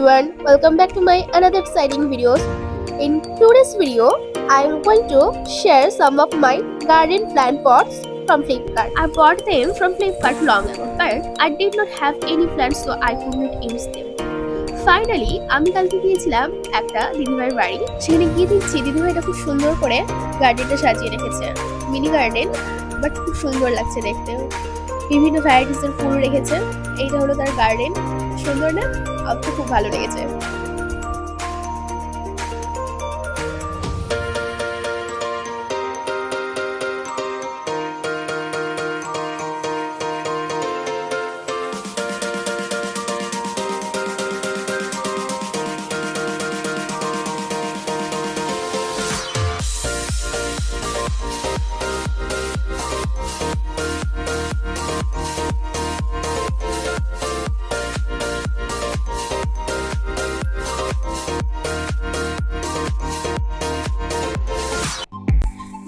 everyone, welcome back to my another exciting videos. In today's video, I am going to share some of my garden plant pots from Flipkart. I bought them from Flipkart long ago, but I did not have any plants so I could not use them. Finally আমি কালকে গিয়েছিলাম একটা দিদিভাইয়ের বাড়ি। সেখানে গিয়ে দেখছি দিদিভাইটা খুব সুন্দর করে গার্ডেনটা সাজিয়ে রেখেছে। মিনি গার্ডেন, বাট খুব সুন্দর লাগছে দেখতে। বিভিন্ন ভ্যারাইটিসের ফুল রেখেছে। এইটা হলো তার গার্ডেন। সুন্দর না? আমার তো খুব ভালো লেগেছে।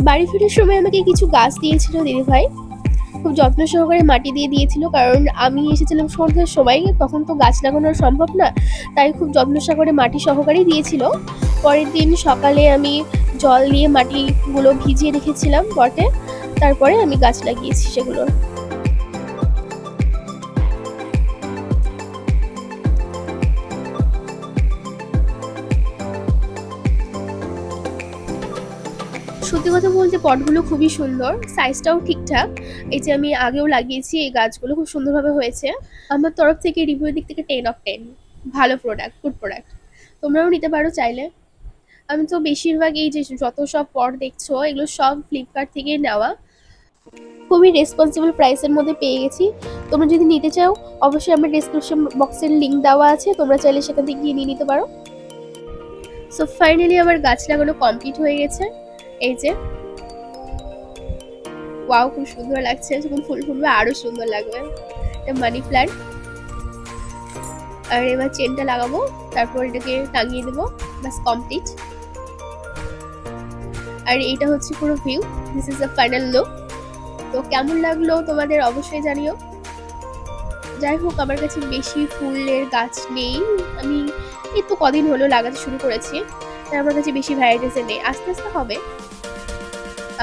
বাড়ি ফেরার সময় আমাকে কিছু গাছ দিয়েছিল দিদিভাই। খুব যত্ন সহকারে মাটি দিয়ে দিয়েছিল, কারণ আমি এসেছিলাম সন্ধ্যার সময়, তখন তো গাছ লাগানো সম্ভব না, তাই খুব যত্ন সহকারে মাটি সহকারেই দিয়েছিল। পরের দিন সকালে আমি জল দিয়ে মাটিগুলো ভিজিয়ে রেখেছিলাম পটে, তারপরে আমি গাছ লাগিয়েছি সেগুলো। সত্যি কথা বলতে পটগুলো খুবই সুন্দর, সাইজটাও ঠিকঠাক। এই যে আমি আগেও লাগিয়েছি, এই গাছগুলো খুব সুন্দরভাবে হয়েছে। আমার তরফ থেকে রিভিউর দিক থেকে 10/10, ভালো প্রোডাক্ট, গুড প্রোডাক্ট। তোমরাও নিতে পারো চাইলে। আমি তো বেশিরভাগ এই যে যত সব পট দেখছো এগুলো সব ফ্লিপকার্ট থেকে নেওয়া। খুবই রেসপন্সিবল প্রাইসের মধ্যে পেয়ে গেছি। তোমরা যদি নিতে চাও অবশ্যই আমার ডেসক্রিপশন বক্সের লিঙ্ক দেওয়া আছে, তোমরা চাইলে সেখান থেকে গিয়ে নিয়ে নিতে পারো। সো ফাইনালি আমার গাছ লাগানো কমপ্লিট হয়ে গেছে। এই যে ওয়াও, খুব সুন্দর লাগছে। যখন ফুল ফুলবে আরো সুন্দর লাগবে। এটা মানি প্ল্যান্ট। আর এবার চেনটা লাগাবো, তারপর এটাকে টাঙিয়ে দেবো, বাস কমপ্লিট। আর এইটা হচ্ছে পুরো view. This is the final look. তো কেমন লাগলো তোমাদের অবশ্যই জানিও। যাই হোক, আমার কাছে বেশি ফুলের গাছ নেই। আমি এই তো কদিন হলো লাগাতে শুরু করেছি, তাই আমার কাছে বেশি ভ্যারাইটিসের নেই। আস্তে আস্তে হবে।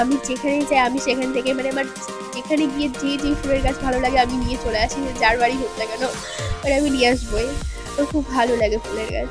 আমি যেখানে যাই আমি সেখান থেকে আমার যেখানে গিয়ে যে ফুলের গাছ ভালো লাগে আমি নিয়ে চলে আসি, যার বাড়ি হোক না কেন, আমি নিয়ে আসবোই। তো খুব ভালো লাগে ফুলের গাছ।